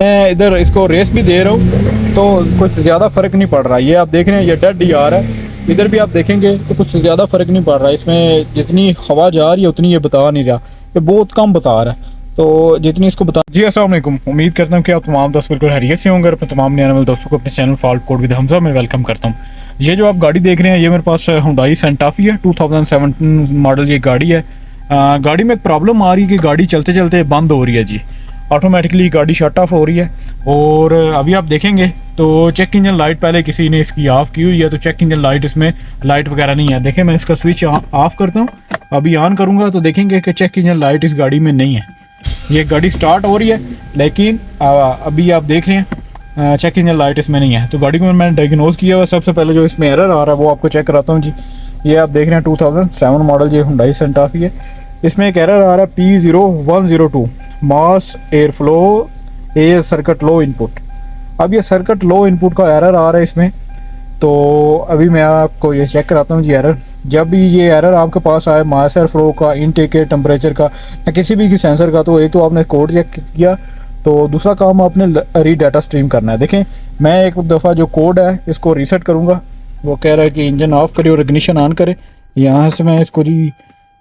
मैं इधर इसको रेस भी दे रहा हूँ तो कुछ ज़्यादा फ़र्क नहीं पड़ रहा। ये आप देख रहे हैं ये डेड ही आ रहा है। इधर भी आप देखेंगे तो कुछ ज़्यादा फ़र्क नहीं पड़ रहा। इसमें जितनी हवा जा रही है उतनी ये बता नहीं रहा, ये बहुत कम बता रहा है। तो जितनी इसको बता जी। अस्सलाम वालेकुम, उम्मीद करता हूँ कि आप तमाम दोस्त बिल्कुल खैरियत से होंगे। अपने तमाम नए वाले दोस्तों को अपने channel fault code with Hamza में वेलकम करता हूँ। ये जो आप गाड़ी देख रहे हैं ये मेरे पास हुंडई सेंटा फी है, 2017 मॉडल ये गाड़ी है। गाड़ी में एक प्रॉब्लम आ रही है कि गाड़ी चलते चलते बंद हो रही है जी, ऑटोमेटिकली गाड़ी शट ऑफ हो रही है। और अभी आप देखेंगे तो चेक इंजन लाइट पहले किसी ने इसकी ऑफ़ की हुई है, तो चेक इंजन लाइट इसमें लाइट वगैरह नहीं है। देखें मैं इसका स्विच ऑफ करता हूँ, अभी ऑन करूँगा तो देखेंगे कि चेक इंजन लाइट इस गाड़ी में नहीं है। ये गाड़ी स्टार्ट हो रही है लेकिन अभी आप देख रहे हैं चेक इंजन लाइट इसमें नहीं है। तो गाड़ी को मैंने डायग्नोज किया हुआ। सबसे पहले जो इसमें एरर आ रहा है वो आपको चेक कराता हूँ जी। ये आप देख रहे हैं 2007 मॉडल ये हुंडई सेंटा फी है। इसमें एक एरर आ रहा है P0102 मास एयर फ्लो ए सर्किट लो इनपुट। अब ये सर्किट लो इनपुट का एरर आ रहा है इसमें। तो अभी मैं आपको ये चेक कराता हूँ जी एरर। जब भी ये एरर आपके पास आए मास एयर फ्लो का, इनटेक के टेम्परेचर का या किसी भी की सेंसर का, तो एक तो आपने कोड चेक किया, तो दूसरा काम आपने रीड डाटा स्ट्रीम करना है। देखें मैं एक दफ़ा जो कोड है इसको रीसेट करूँगा। वो कह रहा है कि इंजन ऑफ करे और इग्निशन ऑन करे। यहाँ से मैं इसको जी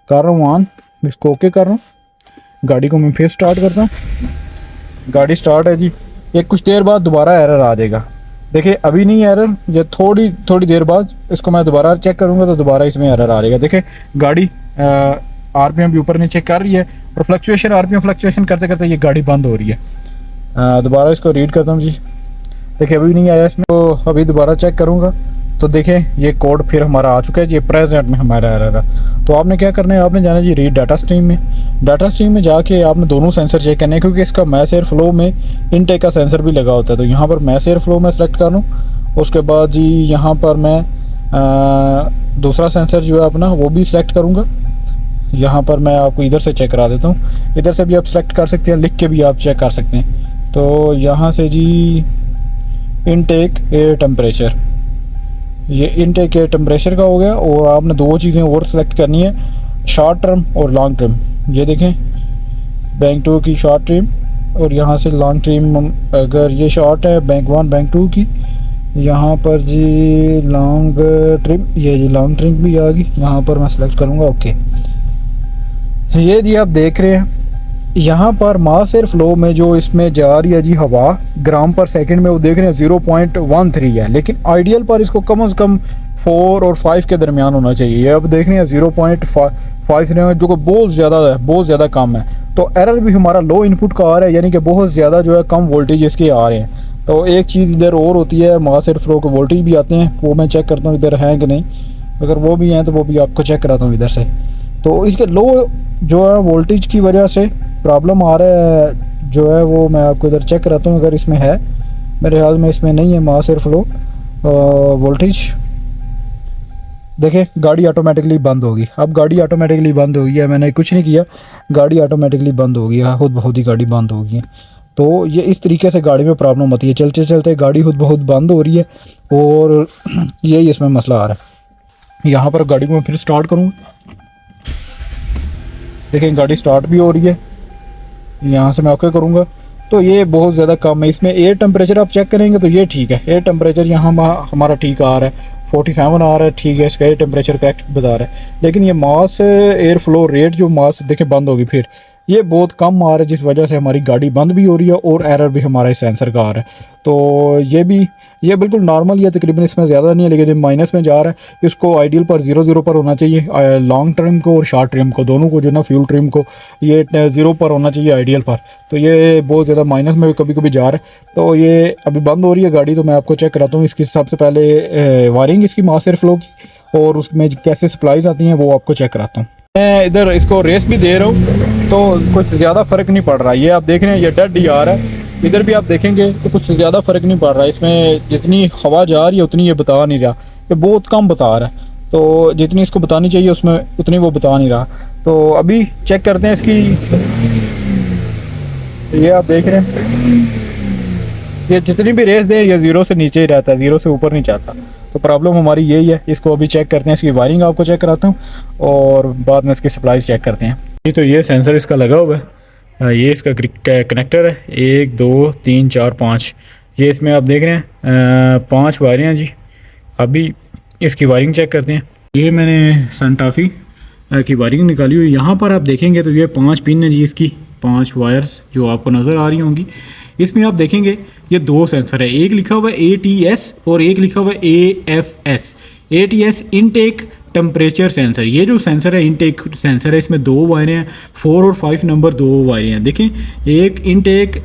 कर रहा हूँ ऑन, इसको ओके कर रहा हूँ। गाड़ी को मैं फिर स्टार्ट करता हूँ। गाड़ी स्टार्ट है जी। ये कुछ देर बाद दोबारा एरर आ जाएगा। देखिए अभी नहीं एरर, ये थोड़ी देर बाद इसको मैं दोबारा चेक करूँगा तो दोबारा इसमें एरर आ जाएगा। देखिए गाड़ी आरपीएम भी ऊपर नीचे कर रही है और फ्लक्चुएशन आरपीएम फ्लक्चुएशन करते करते ये गाड़ी बंद हो रही है। दोबारा इसको रीड करता हूँ जी। देखिए अभी नहीं आया इसमें, तो अभी दोबारा चेक करूँगा तो देखें ये कोड फिर हमारा आ चुका है जी। प्रेजेंट में हमारा एरर है। तो आपने क्या करना है, आपने जाना जी रीड डाटा स्ट्रीम में। डाटा स्ट्रीम में जाके आपने दोनों सेंसर चेक करने हैं, क्योंकि इसका मैस एयर फ्लो में इनटेक का सेंसर भी लगा होता है। तो यहाँ पर मैस एयर फ्लो में सेलेक्ट कर लूँ। उसके बाद जी यहाँ पर मैं दूसरा सेंसर जो है अपना वो भी सिलेक्ट करूँगा। यहाँ पर मैं आपको इधर से चेक करा देता हूँ। इधर से भी आप सेलेक्ट कर सकते हैं, लिख के भी आप चेक कर सकते हैं। तो यहाँ से जी इनटेक एयर टेम्परेचर, ये इनटेक एयर टेम्परेचर का हो गया। और आपने दो चीज़ें और सेलेक्ट करनी है, शॉर्ट टर्म और लॉन्ग टर्म। ये देखें बैंक 2 की शॉर्ट टर्म और यहाँ से लॉन्ग टर्म। अगर ये शॉर्ट है बैंक 1 बैंक 2 की, यहाँ पर जी लॉन्ग ट्रिम, ये जी लॉन्ग ट्रिम भी आ गई। यहाँ पर मैं सेलेक्ट करूँगा ओके। ये जी आप देख रहे हैं यहाँ पर मास एयर फ्लो में जो इसमें जा रही है जी हवा ग्राम पर सेकंड में, वो देख रहे हैं 0.13 है। लेकिन आइडियल पर इसको कम से कम 4 और 5 के दरमियान होना चाहिए। अब देख रहे हैं 0.53 जो कि बहुत ज़्यादा है, बहुत ज़्यादा कम है। तो एरर भी हमारा लो इनपुट का आ रहा है, यानी कि बहुत ज़्यादा जो है कम वोल्टेज इसके आ रहे हैं। तो एक चीज़ इधर और होती है, मास एयर फ्लो के वोल्टेज भी आते हैं, वो मैं चेक करता हूँ इधर हैं कि नहीं। अगर वो भी हैं तो वो भी आपको चेक कराता हूँ इधर से। तो इसके लो जो है वोल्टेज की वजह से प्रॉब्लम आ रहा है जो है, वो मैं आपको इधर चेक कराता हूँ। अगर इसमें है, मेरे ख्याल में इसमें नहीं है मास एयर फ्लो वोल्टेज। देखें गाड़ी ऑटोमेटिकली बंद होगी। अब गाड़ी ऑटोमेटिकली बंद हो गई है, मैंने कुछ नहीं किया, गाड़ी ऑटोमेटिकली बंद हो गई है, खुद बहुत ही गाड़ी बंद हो गई है। तो ये इस तरीके से गाड़ी में प्रॉब्लम होती है, चलते चलते गाड़ी खुद बहुत बंद हो रही है और यही इसमें मसला आ रहा है। यहाँ पर गाड़ी को मैं फिर स्टार्ट करूँगा। देखें गाड़ी स्टार्ट भी हो रही है। यहाँ से मैं ओके करूँगा तो ये बहुत ज़्यादा कम है। इसमें एयर टेम्परेचर आप चेक करेंगे तो ये ठीक है, एयर टेम्परेचर यहाँ हमारा ठीक आ रहा है, 47 आ रहा है, ठीक है, इसका एयर टेम्परेचर करेक्ट बता रहा है। लेकिन ये मास एयर फ्लो रेट जो मास देखें बंद होगी, फिर ये बहुत कम आ रहा है, जिस वजह से हमारी गाड़ी बंद भी हो रही है और एरर भी हमारे सेंसर का आ रहा है। तो ये बिल्कुल नॉर्मल है, तकरीबन इसमें ज़्यादा नहीं है, लेकिन जो माइनस में जा रहा है इसको आइडियल पर 0 पर होना चाहिए। लॉन्ग ट्रिम को और शॉर्ट ट्रिम को, दोनों को जो ना फ्यूल ट्रिम को, ये 0 पर होना चाहिए आइडियल पर। तो ये बहुत ज़्यादा माइनस में कभी कभी जा रहा है। तो ये अभी बंद हो रही है गाड़ी, तो मैं आपको चेक कराता हूँ। इसकी सबसे पहले वायरिंग इसकी मास एयर फ्लो की और उसमें कैसे सप्लाईज आती हैं वो आपको चेक कराता हूँ। मैं इधर इसको रेस भी दे रहा हूँ तो कुछ ज़्यादा फ़र्क नहीं पड़ रहा। ये आप देख रहे हैं ये डेड ही आ रहा है। इधर भी आप देखेंगे तो कुछ ज़्यादा फ़र्क नहीं पड़ रहा। इसमें जितनी हवा जा रही है उतनी ये बता नहीं रहा, ये बहुत कम बता रहा है। तो जितनी इसको बतानी चाहिए उसमें उतनी वो बता नहीं रहा। तो अभी चेक करते हैं इसकी। ये आप देख रहे हैं ये जितनी भी रेस दे ये 0 से नीचे ही रहता है, 0 से ऊपर नहीं जाता। तो प्रॉब्लम हमारी यही है। इसको अभी चेक करते हैं, इसकी वायरिंग आपको चेक कराता हूँ और बाद में इसकी सप्लाईज चेक करते हैं। तो ये सेंसर इसका लगा हुआ है ये इसका कनेक्टर है, 1 2 3 4 5। ये इसमें आप देख रहे हैं 5 वायरें हैं जी। अभी इसकी वायरिंग चेक करते हैं। ये मैंने सनटाफी की वायरिंग निकाली हुई। यहाँ पर आप देखेंगे तो ये 5 पिन है जी, इसकी 5 वायर्स जो आपको नज़र आ रही होंगी। इसमें आप देखेंगे ये 2 सेंसर है, एक लिखा हुआ है ATS और एक लिखा हुआ है AFS। ATS intake temperature sensor, ये जो सेंसर है इनटेक सेंसर है, इसमें 2 वायरें हैं, 4 और 5 नंबर 2 वायरें हैं। देखें, एक इनटेक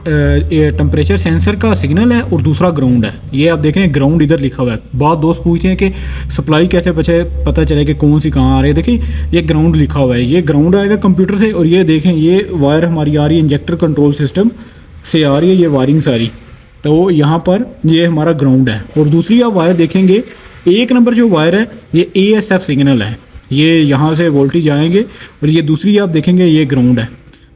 टेम्परेचर सेंसर का सिग्नल है और दूसरा ग्राउंड है। ये आप देख रहे हैं ग्राउंड इधर लिखा हुआ है। बहुत दोस्त पूछते हैं कि सप्लाई कैसे पता चले कि कौन सी कहाँ आ रही है। देखिए ये ग्राउंड लिखा हुआ है, ये ग्राउंड आएगा कंप्यूटर से। और ये देखें ये वायर हमारी आ रही है इंजेक्टर कंट्रोल सिस्टम से आ रही है, ये वायरिंग सारी। तो यहाँ पर ये हमारा ग्राउंड है। और दूसरी आप वायर देखेंगे, 1 नंबर जो वायर है ये ASF सिग्नल है, ये यहाँ से वोल्टेज आएंगे। और ये दूसरी आप देखेंगे ये ग्राउंड है,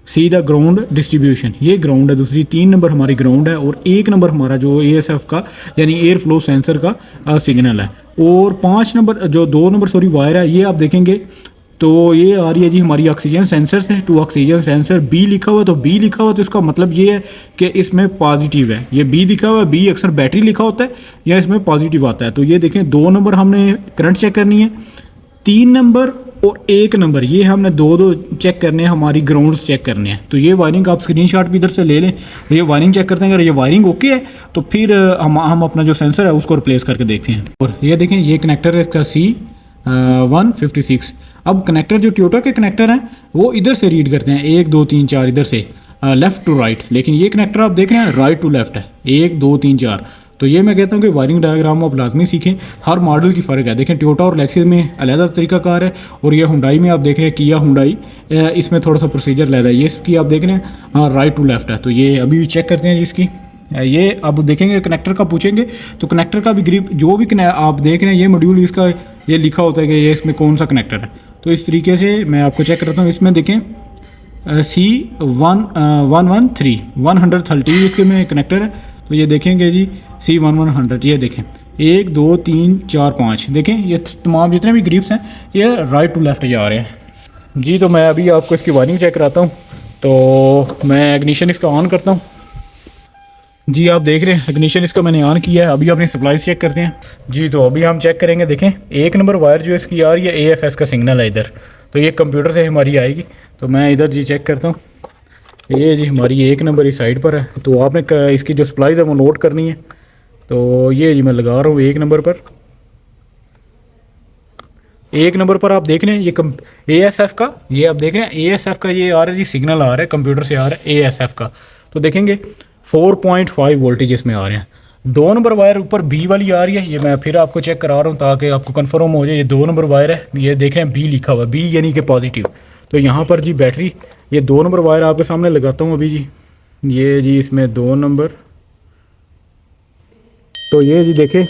सीधा ग्राउंड डिस्ट्रीब्यूशन, ये ग्राउंड है दूसरी। 3 नंबर हमारी ग्राउंड है और 1 नंबर हमारा जो ASF का यानी एयर फ्लो सेंसर का सिग्नल है। और 5 नंबर जो 2 नंबर सॉरी वायर है, ये आप देखेंगे तो ये आ रही है जी हमारी ऑक्सीजन सेंसर से, टू ऑक्सीजन सेंसर। B लिखा हुआ है, तो B लिखा हुआ है तो इसका मतलब ये है कि इसमें पॉजिटिव है। ये B लिखा हुआ है, B अक्सर बैटरी लिखा होता है या इसमें पॉजिटिव आता है। तो ये देखें 2 नंबर हमने करंट चेक करनी है, 3 नंबर और 1 नंबर ये हमने 2 चेक करने हैं, हमारी ग्राउंड्स चेक करने हैं। तो ये वायरिंग आप स्क्रीनशॉट भी इधर से ले लें, ये वायरिंग चेक करते हैं। अगर ये वायरिंग ओके है तो फिर हम अपना जो सेंसर है उसको रिप्लेस करके देखते हैं। और ये देखें ये कनेक्टर है इसका C156। अब कनेक्टर जो टोयोटा के कनेक्टर हैं वो इधर से रीड करते हैं, 1 2 3 4 इधर से लेफ़्ट टू राइट। लेकिन ये कनेक्टर आप देख रहे हैं राइट टू लेफ़्ट है, 1 2 3 4। तो ये मैं कहता हूँ कि वायरिंग डायग्राम आप लाजमी सीखें, हर मॉडल की फ़र्क है। देखें टोयोटा और लेक्सिस में अलग तरीकाकार है, और ये हुंडई में आप देख रहे हैं किया हुंडई, इसमें थोड़ा सा प्रोसीजर अलग है। ये इसकी आप देख रहे हैं हाँ राइट टू लेफ़्ट है। तो ये अभी चेक करते हैं जी इसकी। ये अब देखेंगे कनेक्टर का पूछेंगे तो कनेक्टर का भी ग्रिप जो भी आप देख रहे हैं ये मॉड्यूल इसका ये लिखा होता है कि ये इसमें कौन सा कनेक्टर है। तो इस तरीके से मैं आपको चेक करता हूँ। इसमें देखें C113 इसके में कनेक्टर है। तो ये देखेंगे जी C1100, ये देखें 1 2 3 4 5। देखें ये तमाम जितने भी ग्रिप्स हैं ये राइट टू लेफ़्ट जा रहे हैं जी। तो मैं अभी आपको इसकी वायरिंग चेक कराता हूँ। तो मैं इग्निशन इसका ऑन करता हूँ जी। आप देख रहे हैं इग्निशन इसका मैंने ऑन किया है। अभी अपनी सप्लाईज चेक करते हैं जी। तो अभी हम चेक करेंगे। देखें 1 नंबर वायर जो इसकी आ रही है AFS का सिग्नल है इधर, तो ये कंप्यूटर से हमारी आएगी। तो मैं इधर जी चेक करता हूँ, ये जी हमारी 1 नंबर इस साइड पर है। तो आपने इसकी जो सप्लाईज है वो नोट करनी है। तो ये जी मैं लगा रहा हूँ 1 नंबर पर। 1 नंबर पर आप देख रहे हैं ये ASF का, ये आप देख रहे हैं ASF का ये आ रहा है जी, सिग्नल आ रहा है कंप्यूटर से आ रहा है ASF का। तो देखेंगे 4.5 वोल्टेज इसमें आ रहे हैं। 2 नंबर वायर ऊपर B वाली आ रही है, ये मैं फिर आपको चेक करा रहा हूँ ताकि आपको कंफर्म हो जाए। ये 2 नंबर वायर है, ये देखें B लिखा हुआ है, B यानी कि पॉजिटिव। तो यहाँ पर जी बैटरी, ये 2 नंबर वायर आपके सामने लगाता हूँ अभी जी। ये जी इसमें 2 नंबर, तो ये जी देखें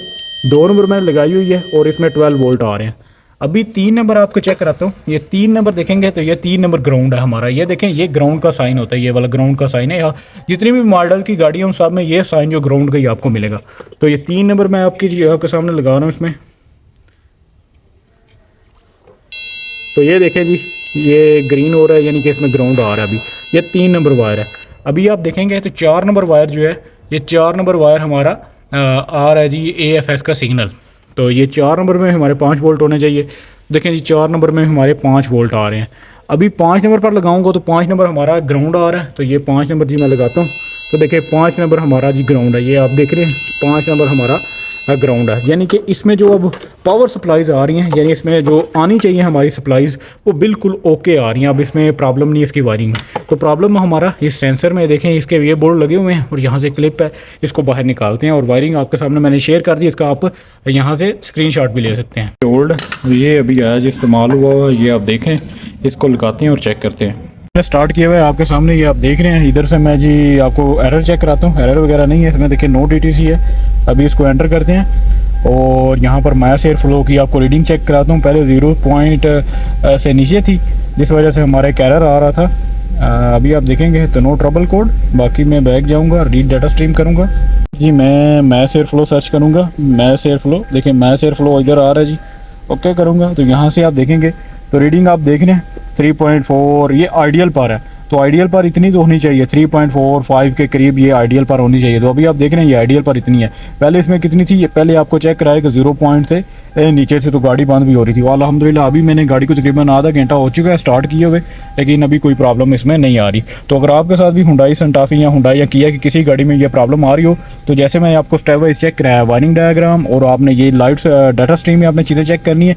2 नंबर मैंने लगाई हुई है और इसमें 12 वोल्ट आ रहे हैं। अभी 3 नंबर आपको चेक कराता हूँ। ये 3 नंबर देखेंगे तो ये 3 नंबर ग्राउंड है हमारा। ये देखें ये ग्राउंड का साइन होता है, ये वाला ग्राउंड का साइन है। यहाँ जितनी भी मॉडल की गाड़ी है उन सब में ये साइन जो ग्राउंड का ही आपको मिलेगा। तो ये 3 नंबर मैं आपके सामने लगा रहा हूँ इसमें। तो ये देखें जी ये ग्रीन हो रहा है यानी कि इसमें ग्राउंड आ रहा है। अभी ये 3 नंबर वायर है। अभी आप देखेंगे तो 4 नंबर वायर जो है, ये 4 नंबर वायर हमारा आ रहा है जी AFS का सिग्नल। तो ये 4 नंबर में हमारे 5 वोल्ट होने चाहिए। देखें जी 4 नंबर में हमारे 5 वोल्ट आ रहे हैं। अभी 5 नंबर पर लगाऊंगा तो 5 नंबर हमारा ग्राउंड आ रहा है। तो ये 5 नंबर जी मैं लगाता हूँ। तो देखिए 5 नंबर हमारा जी ग्राउंड है, ये आप देख रहे हैं 5 नंबर हमारा ग्राउंड है। यानी कि इसमें जो अब पावर सप्लाईज आ रही हैं, यानी इसमें जो आनी चाहिए हमारी सप्लाईज वो बिल्कुल ओके आ रही हैं। अब इसमें प्रॉब्लम नहीं है इसकी वायरिंग में। तो प्रॉब्लम हमारा इस सेंसर में, देखें इसके ये बोर्ड लगे हुए हैं और यहाँ से क्लिप है, इसको बाहर निकालते हैं। और वायरिंग आपके सामने मैंने शेयर कर दी, इसका आप यहाँ से स्क्रीनशॉट भी ले सकते हैं। ओल्ड ये अभी आया जो इस्तेमाल हुआ हुआ, ये आप देखें, इसको लगाते हैं और चेक करते हैं। स्टार्ट किया हुआ है आपके सामने, ये आप देख रहे हैं। इधर से मैं जी आपको एरर चेक कराता हूँ, एरर वगैरह नहीं है इसमें। देखिए नो DTC है। अभी इसको एंटर करते हैं और यहाँ पर माइनस एयर फ्लो की आपको रीडिंग चेक कराता हूँ। पहले 0 पॉइंट से नीचे थी जिस वजह से हमारा एक एरर आ रहा था। अभी आप देखेंगे तो नो ट्रबल कोड। बाकी मैं बैक जाऊँगा, रीड डाटा स्ट्रीम करूँगा जी। मैं माइनस एयर फ्लो सर्च करूँगा, माइनस एयर फ्लो। देखिए माइनस एयर फ्लो इधर आ रहा है जी, ओके करूँगा। तो यहाँ से आप देखेंगे तो रीडिंग आप देख रहे हैं 3.4, ये आइडियल पर है। तो आइडियल पर इतनी तो होनी चाहिए, 3.45 के करीब ये आइडियल पर होनी चाहिए। तो अभी आप देख रहे हैं ये आइडियल पर इतनी है। पहले इसमें कितनी थी, ये पहले आपको चेक कराया कि 0 पॉइंट से नीचे से तो गाड़ी बंद भी हो रही थी। अल्हम्दुलिल्लाह अभी मैंने गाड़ी को तकरीबन आधा घंटा हो चुका है स्टार्ट किए हुए, लेकिन अभी कोई प्रॉब्लम इसमें नहीं आ रही। तो अगर आपके साथ भी हुंडई सेंटाफी या हुंडई या किया कि किसी गाड़ी में ये प्रॉब्लम आ रही हो, तो जैसे मैंने आपको स्टेप वाइज चेक कराया वायरिंग डायग्राम और आपने ये लाइट्स डाटा स्ट्रीम में आपने चीज़ें चेक करनी है।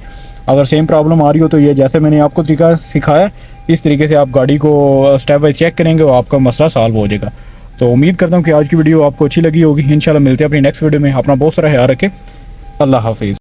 अगर सेम प्रॉब्लम आ रही हो तो ये जैसे मैंने आपको तरीका सिखाया इस तरीके से आप गाड़ी को स्टेप वाइज चेक करेंगे और आपका मसला सॉल्व हो जाएगा। तो उम्मीद करता हूँ कि आज की वीडियो आपको अच्छी लगी होगी। इंशाल्लाह मिलते हैं अपनी नेक्स्ट वीडियो में। अपना बहुत सारा ख्याल रखें। अल्लाह हाफिज़।